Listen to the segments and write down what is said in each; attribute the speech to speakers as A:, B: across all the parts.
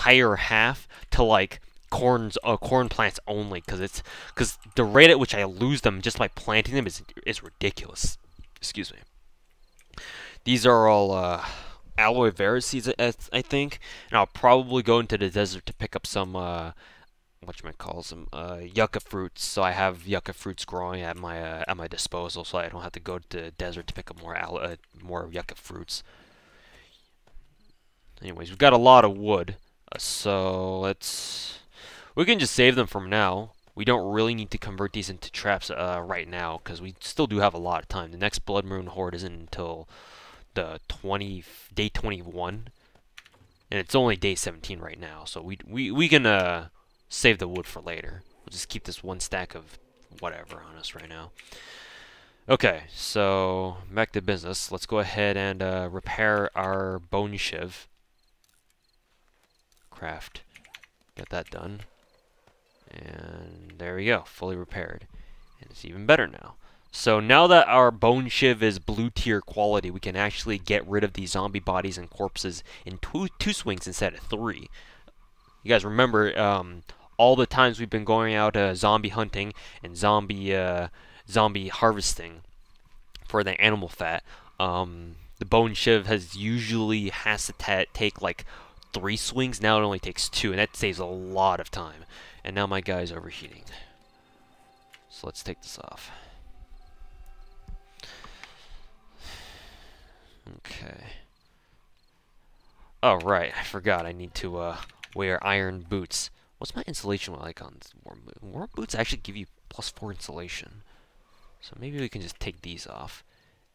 A: entire half to like corn plants only, because the rate at which I lose them just by planting them is ridiculous. Excuse me. These are all aloe vera seeds, I think, and I'll probably go into the desert to pick up some whatchamacalls them, yucca fruits. So I have yucca fruits growing at my disposal, so I don't have to go to the desert to pick up more yucca fruits. Anyways, we've got a lot of wood, so we can just save them from now. We don't really need to convert these into traps right now, because we still do have a lot of time. The next Blood Moon Horde isn't until the day 21, and it's only day 17 right now. So we can save the wood for later. We'll just keep this one stack of whatever on us right now. Okay, so back to business. Let's go ahead and repair our bone shiv. Craft. Get that done. And there we go, fully repaired. And it's even better now. So now that our bone shiv is blue tier quality, we can actually get rid of these zombie bodies and corpses in two swings instead of 3. You guys remember all the times we've been going out zombie hunting and zombie harvesting for the animal fat. The bone shiv usually has to take like 3 swings. Now it only takes 2, and that saves a lot of time. And now my guy's overheating. So let's take this off. Okay. Oh, right. I forgot. I need to wear iron boots. What's my insulation like on warm boots? Warm boots actually give you +4 insulation. So maybe we can just take these off.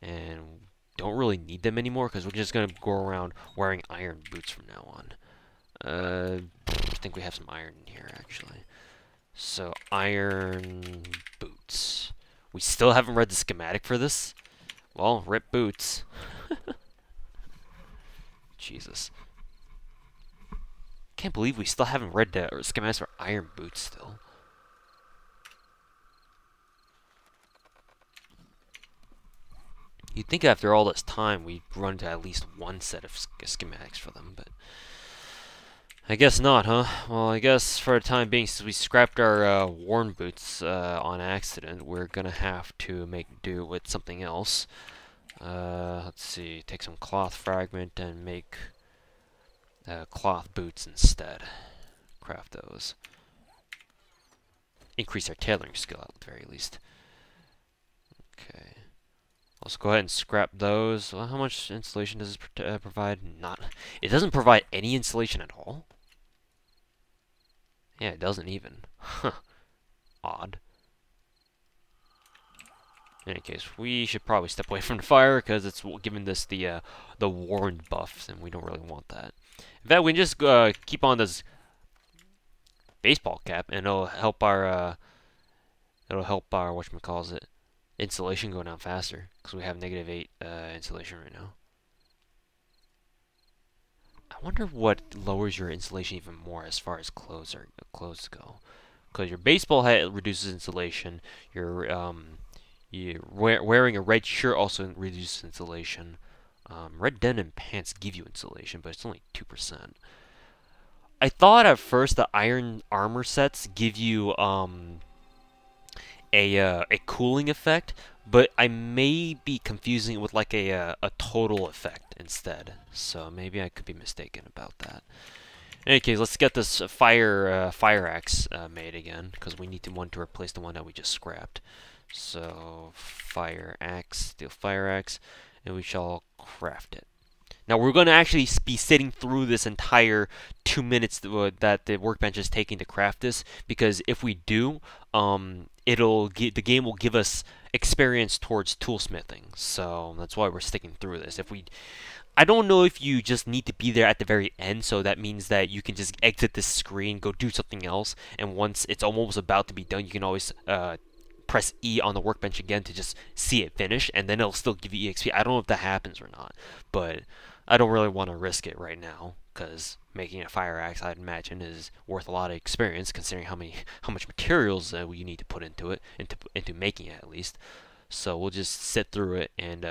A: And don't really need them anymore, because we're just going to go around wearing iron boots from now on. I think we have some iron in here, actually. So, iron boots. We still haven't read the schematic for this? Well, rip boots. Jesus. Can't believe we still haven't read the schematics for iron boots still. You'd think after all this time we'd run to at least one set of schematics for them, but I guess not, huh? Well, I guess for the time being, since we scrapped our worn boots on accident, we're gonna have to make do with something else. Let's see, take some cloth fragment and make cloth boots instead. Craft those. Increase our tailoring skill at the very least. Okay. Let's go ahead and scrap those. Well, how much insulation does this provide? It doesn't provide any insulation at all? Yeah, it doesn't even. Huh. Odd. In any case, we should probably step away from the fire, because it's giving this the warned buffs, and we don't really want that. In fact, we can just keep on this baseball cap, and it'll help our whatchamacallit, insulation go down faster, because we have -8 insulation right now. I wonder what lowers your insulation even more as far as clothes go. Because your baseball hat reduces insulation. Your wearing a red shirt also reduces insulation. Red denim pants give you insulation, but it's only 2%. I thought at first the iron armor sets give you a cooling effect, but I may be confusing it with like a total effect instead. So maybe I could be mistaken about that. In any case, let's get this fire axe made again, because we need one to replace the one that we just scrapped. So fire axe, steel fire axe, and we shall craft it. Now we're going to actually be sitting through this entire 2 minutes that the workbench is taking to craft this, because if we do, the game will give us experience towards toolsmithing. So that's why we're sticking through this. I don't know if you just need to be there at the very end, so that means that you can just exit this screen, go do something else, and once it's almost about to be done, you can always press E on the workbench again to just see it finish, and then it'll still give you EXP. I don't know if that happens or not, but I don't really want to risk it right now, because making a fire axe, I'd imagine, is worth a lot of experience, considering how much materials you need to put into it, into making it at least. So we'll just sit through it and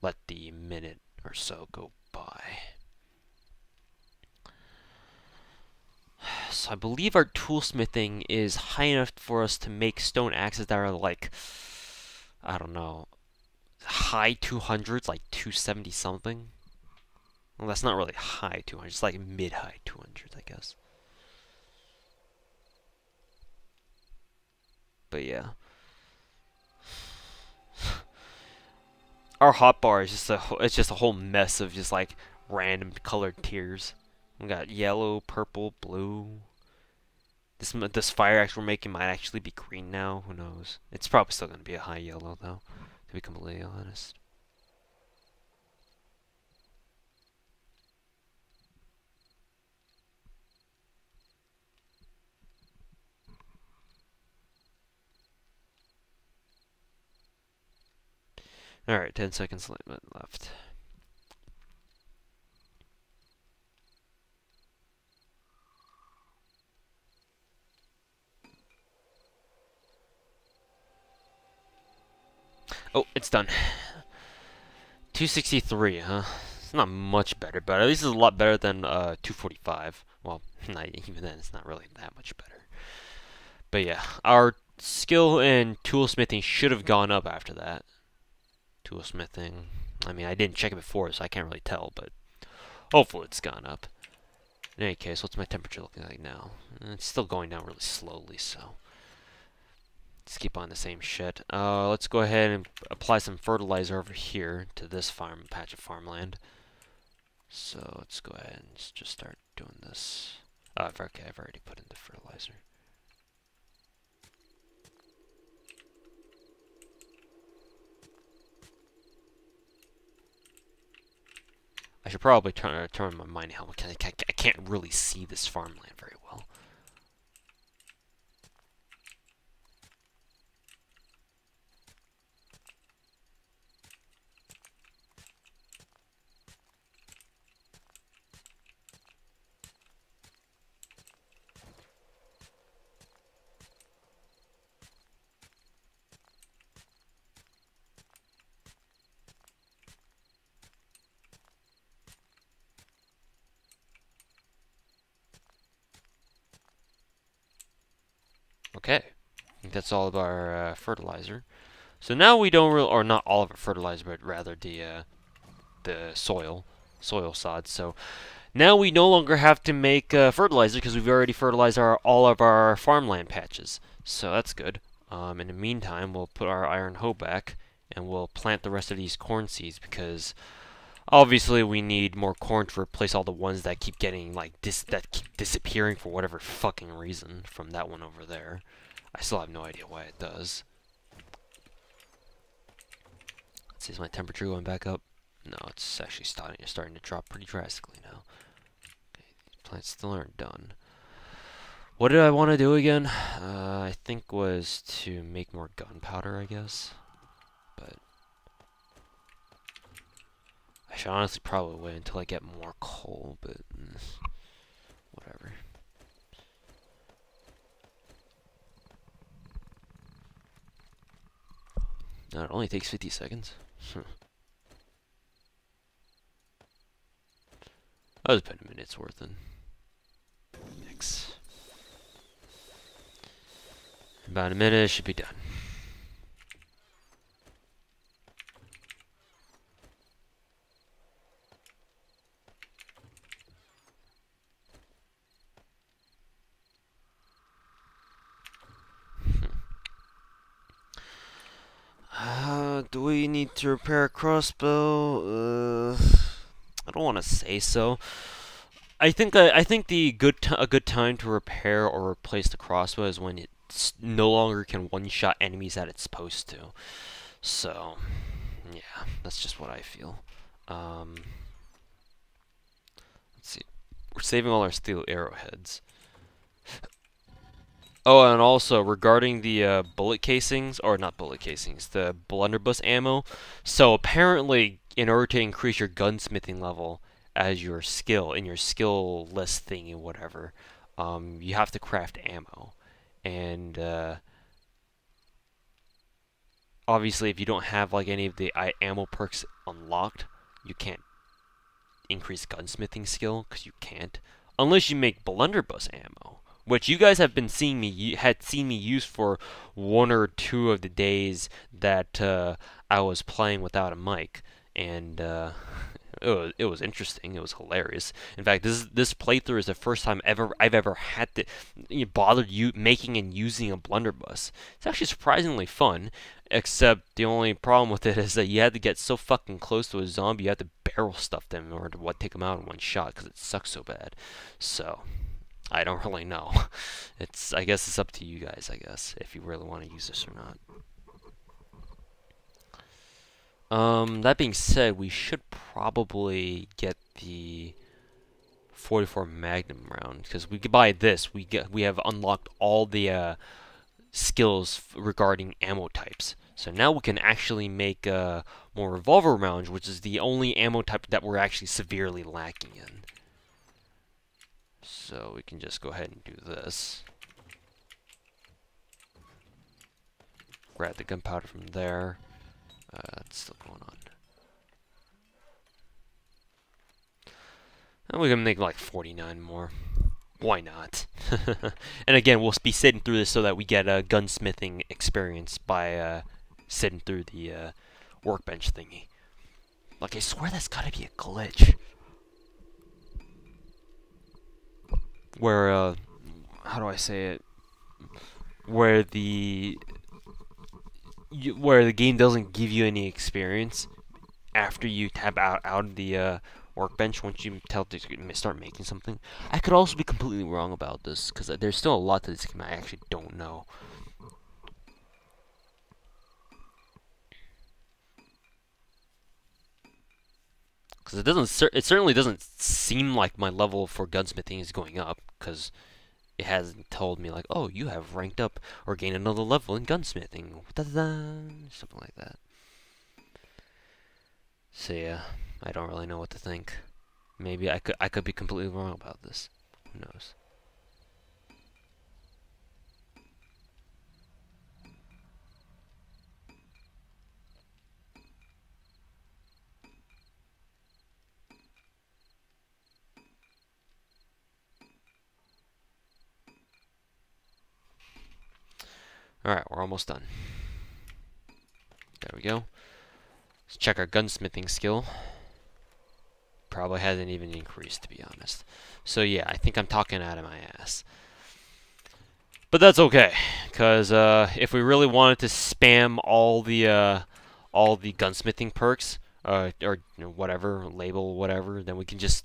A: let the minute or so go by. So I believe our toolsmithing is high enough for us to make stone axes that are like, I don't know, high 200s, like 270 something. Well, that's not really high 200s, it's like mid-high 200s, I guess. But yeah. Our hotbar is just a whole mess of just like random colored tiers. We got yellow, purple, blue. This fire axe we're making might actually be green now. Who knows? It's probably still gonna be a high yellow though, to be completely honest. All right, 10 seconds left. Oh, it's done. 263, huh? It's not much better, but at least it's a lot better than 245. Well, not even then, it's not really that much better. But yeah, our skill in toolsmithing should have gone up after that. Toolsmithing. I mean, I didn't check it before, so I can't really tell, but hopefully it's gone up. In any case, what's my temperature looking like now? It's still going down really slowly, so let's keep on the same shit. Let's go ahead and apply some fertilizer over here to this patch of farmland. So let's go ahead and just start doing this. Okay, I've already put in the fertilizer. I should probably turn on my mining helmet because I can't really see this farmland very well. Okay, I think that's all of our fertilizer. So now we don't really, or not all of our fertilizer, but rather the soil sod. So now we no longer have to make fertilizer because we've already fertilized all of our farmland patches. So that's good. In the meantime, we'll put our iron hoe back and we'll plant the rest of these corn seeds because obviously we need more corn to replace all the ones that keep getting like that keep disappearing for whatever fucking reason from that one over there. I still have no idea why it does. Let's see, is my temperature going back up? No, it's actually starting to drop pretty drastically now. Okay, these plants still aren't done. What did I want to do again? I think was to make more gunpowder, I guess. But I should honestly probably wait until I get more coal, but whatever. No, it only takes 50 seconds. That was about a minute's worth then. Thanks. About a minute, it should be done. Do we need to repair a crossbow? I don't want to say so. I think a good time to repair or replace the crossbow is when it no longer can one-shot enemies that it's supposed to. So, yeah, that's just what I feel. Let's see. We're saving all our steel arrowheads. Oh, and also regarding the bullet casings, or not bullet casings, the blunderbuss ammo. So apparently, in order to increase your gunsmithing level as your skill in your skill list thingy, whatever, you have to craft ammo. And obviously, if you don't have like any of the ammo perks unlocked, you can't increase gunsmithing skill because you can't, unless you make blunderbuss ammo, which you guys have been seeing me had seen me use for 1 or 2 of the days that I was playing without a mic, and it was interesting. It was hilarious. In fact, this playthrough is the first time I've ever had to bother making and using a blunderbuss. It's actually surprisingly fun, except the only problem with it is that you had to get so fucking close to a zombie, you have to barrel stuff them in order to take them out in one shot because it sucks so bad. So I don't really know. I guess it's up to you guys. I guess if you really want to use this or not. That being said, we should probably get the 44 Magnum round because we could buy this. We have unlocked all the skills regarding ammo types. So now we can actually make more revolver rounds, which is the only ammo type that we're actually severely lacking in. So we can just go ahead and do this. Grab the gunpowder from there. It's still going on. And we can make like 49 more. Why not? And again, we'll be sitting through this so that we get a gunsmithing experience by sitting through the workbench thingy. Like, I swear that's gotta be a glitch. Where, how do I say it? Where the game doesn't give you any experience after you tab out of the workbench once you tell it to start making something. I could also be completely wrong about this because there's still a lot to this game I actually don't know. Because it certainly doesn't seem like my level for gunsmithing is going up because it hasn't told me like, oh, you have ranked up or gained another level in gunsmithing. Da-da-da, something like that. So yeah, I don't really know what to think. Maybe I could be completely wrong about this. Who knows? Alright, we're almost done. There we go. Let's check our gunsmithing skill. Probably hasn't even increased, to be honest. So yeah, I think I'm talking out of my ass. But that's okay, because if we really wanted to spam all the gunsmithing perks, or you know, whatever, label, whatever, then we can just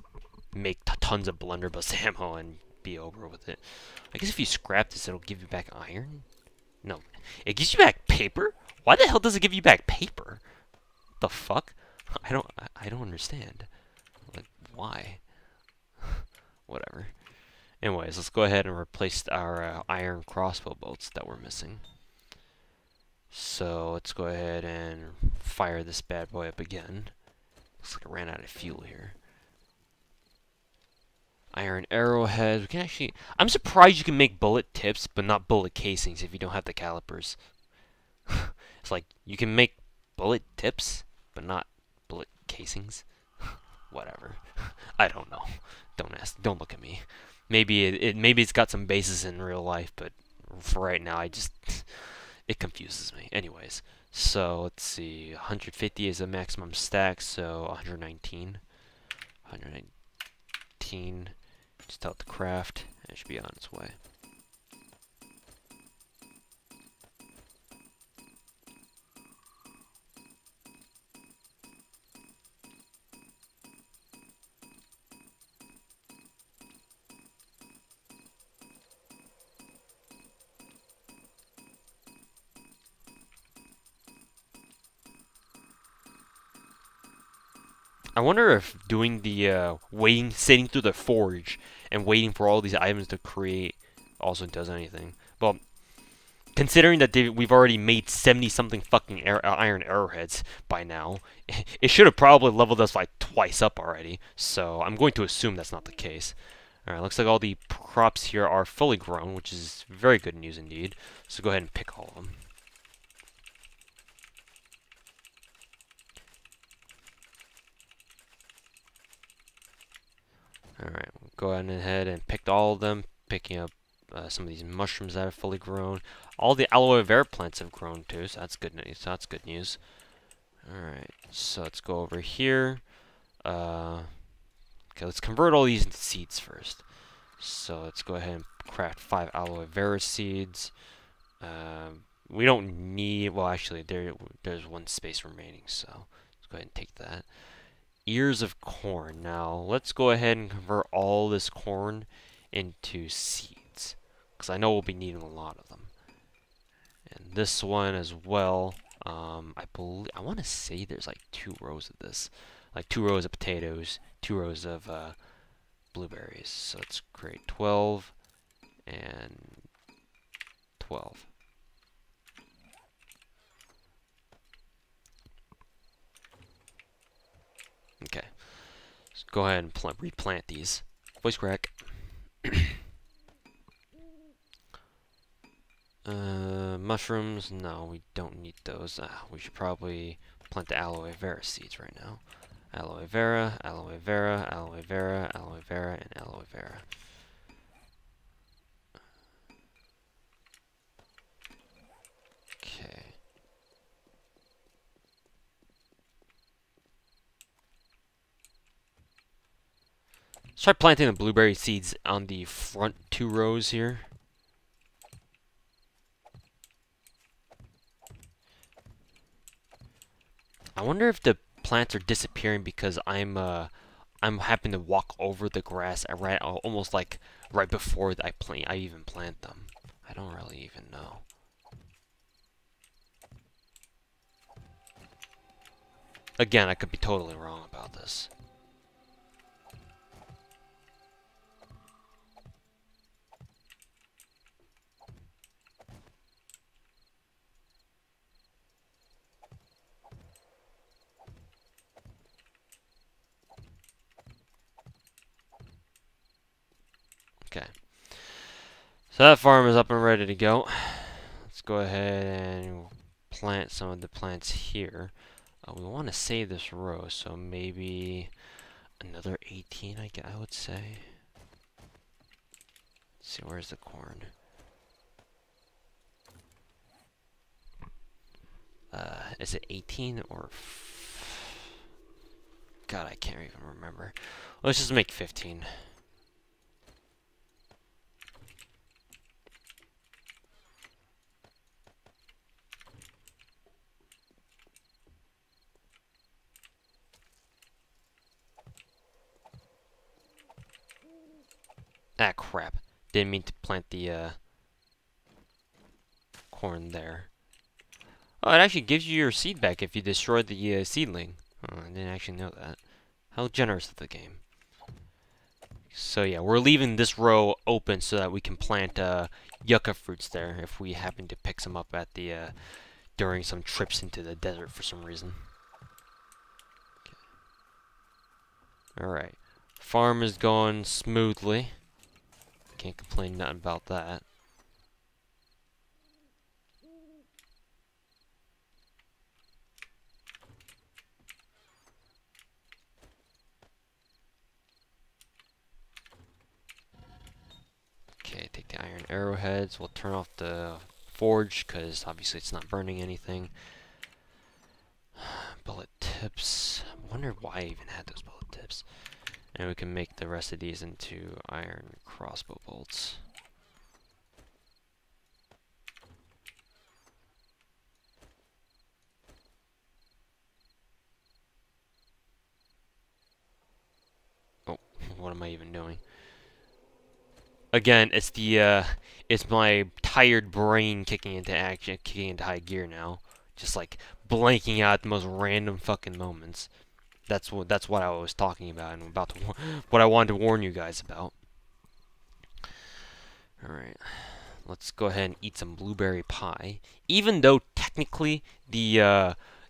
A: make tons of blunderbuss ammo and be over with it. I guess if you scrap this, it'll give you back iron? No. It gives you back paper? Why the hell does it give you back paper? The fuck? I don't understand. Like, why? Whatever. Anyways, let's go ahead and replace our iron crossbow bolts that we're missing. So let's go ahead and fire this bad boy up again. Looks like I ran out of fuel here. Iron arrowheads. We can actually... I'm surprised you can make bullet tips, but not bullet casings if you don't have the calipers. It's like, you can make bullet tips, but not bullet casings. Whatever. I don't know. Don't ask. Don't look at me. Maybe maybe it's got some basis in real life, but for right now, it confuses me. Anyways, so let's see. 150 is the maximum stack, so 119. 119. Just tell it to craft, and it should be on its way. I wonder if doing the sitting through the forge and waiting for all these items to create also does anything. Well, considering that we've already made 70-something fucking iron arrowheads by now, it should have probably leveled us like twice up already. So I'm going to assume that's not the case. Alright, looks like all the crops here are fully grown, which is very good news indeed. So go ahead and pick all of them. Alright, we'll go ahead and picked all of them, picking up some of these mushrooms that have fully grown. All the aloe vera plants have grown too, so that's good news. That's good news. Alright, so let's go over here. Okay, let's convert all these into seeds first. So let's go ahead and craft 5 aloe vera seeds. We don't need, well actually there's 1 space remaining, so let's go ahead and take that. Ears of corn. Now let's go ahead and convert all this corn into seeds, because I know we'll be needing a lot of them. And this one as well. I want to say there's like 2 rows of this, like 2 rows of potatoes, 2 rows of blueberries. So let's create 12 and 12. Okay, let's go ahead and replant these. Voice crack. Mushrooms, no, we don't need those. We should probably plant the aloe vera seeds right now. Aloe vera, aloe vera, aloe vera, aloe vera, and aloe vera. Okay. Let's try planting the blueberry seeds on the front 2 rows here. I wonder if the plants are disappearing because I'm having to walk over the grass almost like right before I even plant them. I don't really even know. Again, I could be totally wrong about this. Okay. So that farm is up and ready to go. Let's go ahead and plant some of the plants here. We want to save this row, so maybe another 18, I would say. Let's see, where's the corn? Is it 18 or... God, I can't even remember. Let's just make 15. Ah, crap. Didn't mean to plant the corn there. Oh, it actually gives you your seed back if you destroy the seedling. Oh, I didn't actually know that. How generous of the game. So yeah, we're leaving this row open so that we can plant yucca fruits there if we happen to pick some up at the during some trips into the desert for some reason. Okay. Alright. Farm is going smoothly. Can't complain nothing about that. Okay, take the iron arrowheads. We'll turn off the forge because obviously it's not burning anything. Bullet tips. I wonder why I even had those bullet tips. And we can make the rest of these into iron crossbow bolts. Oh, what am I even doing? Again, it's my tired brain kicking into action, kicking into high gear now. Just like blanking out at the most random fucking moments. That's what I was talking about and about to what I wanted to warn you guys about. All right, let's go ahead and eat some blueberry pie. Even though technically the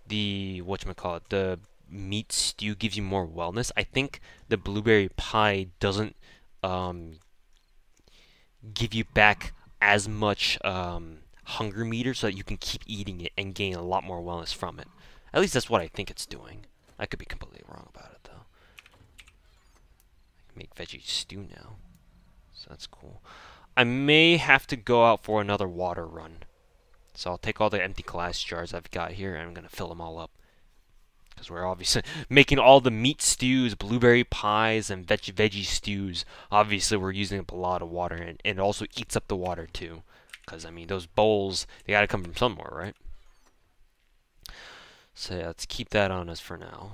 A: whatchamacallit, the meat stew gives you more wellness, I think the blueberry pie doesn't give you back as much hunger meter so that you can keep eating it and gain a lot more wellness from it. At least that's what I think it's doing. I could be completely wrong about it, though. I can make veggie stew now, so that's cool. I may have to go out for another water run. So I'll take all the empty glass jars I've got here and I'm going to fill them all up. Because we're obviously making all the meat stews, blueberry pies, and veggie stews. Obviously, we're using up a lot of water, and it also eats up the water too. Because, I mean, those bowls, they gotta come from somewhere, right? So, yeah, let's keep that on us for now.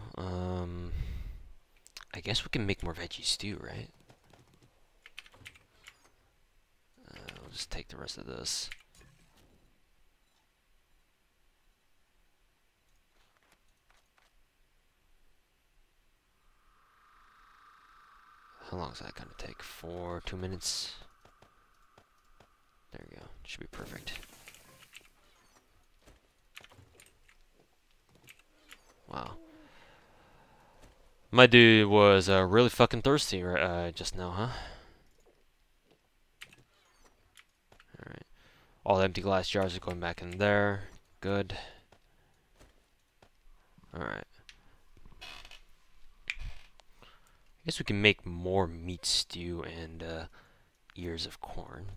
A: I guess we can make more veggie stew, right? We'll just take the rest of this. How long is that gonna take? 2 minutes? There we go. Should be perfect. Wow. My dude was really fucking thirsty just now, huh? Alright. All the empty glass jars are going back in there. Good. Alright. I guess we can make more meat stew and ears of corn.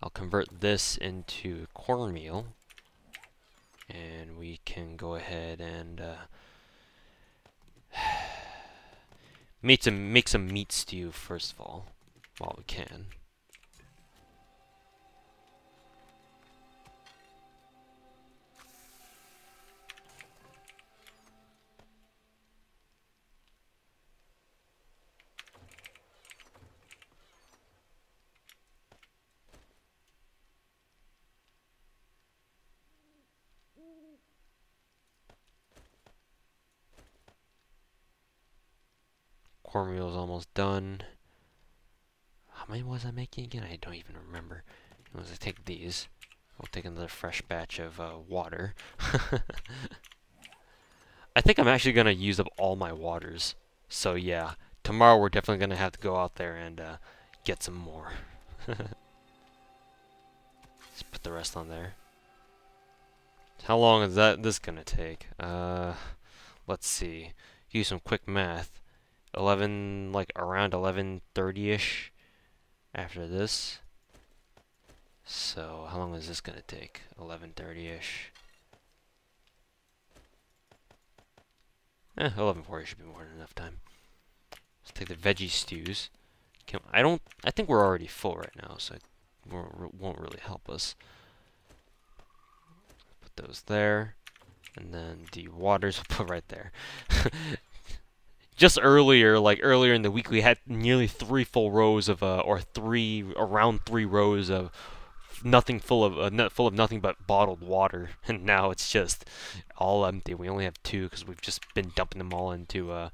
A: I'll convert this into cornmeal. And we can go ahead and make some meat stew first of all, while we can. Cornmeal is almost done. How many was I making again? I don't even remember. Once I take these, I'll take another fresh batch of water. I think I'm actually gonna use up all my waters. So yeah, tomorrow we're definitely gonna have to go out there and get some more. Let's put the rest on there. How long is this gonna take? Let's see. Do some quick math. 11, like around 11:30ish after this. So how long is this gonna take? 11:30ish. 11:40 should be more than enough time. Let's take the veggie stews. I think we're already full right now, so it won't really help us. Put those there, and then the waters we'll put right there. Just earlier, like earlier in the week, we had nearly 3 full rows of, around 3 rows of nothing full of nothing but bottled water, and now it's just all empty. We only have 2 because we've just been dumping them all into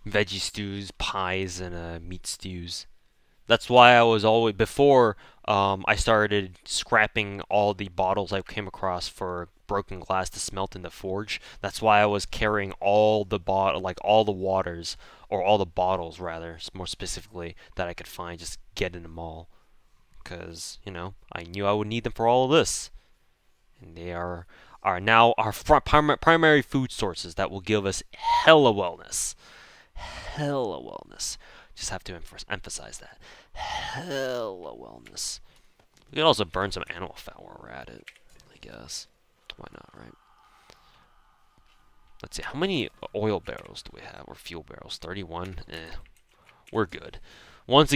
A: veggie stews, pies, and meat stews. That's why I was always before I started scrapping all the bottles I came across for broken glass to smelt in the forge. That's why I was carrying all the all the waters, or all the bottles rather, more specifically, that I could find, just getting them all. Because, you know, I knew I would need them for all of this. And they are now our primary food sources that will give us hella wellness. Hella wellness. Just have to emphasize that. Hella wellness. We can also burn some animal fat while we're at it, I guess. Why not, right? Let's see, how many oil barrels do we have, or fuel barrels? 31? We're good. Once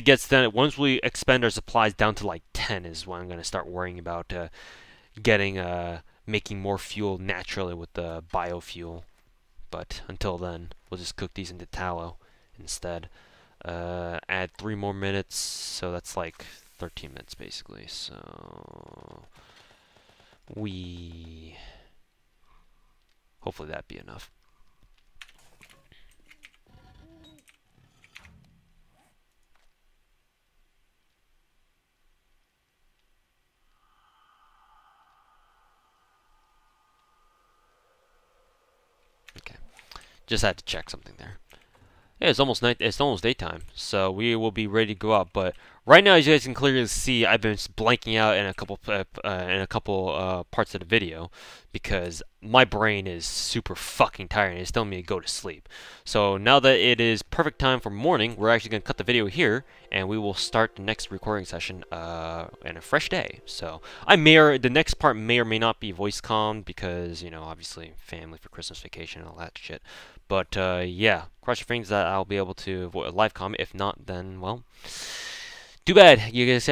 A: we expend our supplies down to like 10 is when I'm going to start worrying about making more fuel naturally with the biofuel. But until then, we'll just cook these into tallow instead. Add 3 more minutes, so that's like 13 minutes basically. So hopefully that'd be enough. Okay, just had to check something there. Yeah, it's almost night. It's almost daytime, so we will be ready to go out. But Right now, as you guys can clearly see, I've been blanking out in a couple parts of the video because my brain is super fucking tired and it's telling me to go to sleep. So now that it is perfect time for morning, we're actually gonna cut the video here and we will start the next recording session in a fresh day. So the next part may or may not be voice comm because obviously family for Christmas vacation and all that shit. But yeah, cross your fingers that I'll be able to live comm. If not, then well. Too bad. You guys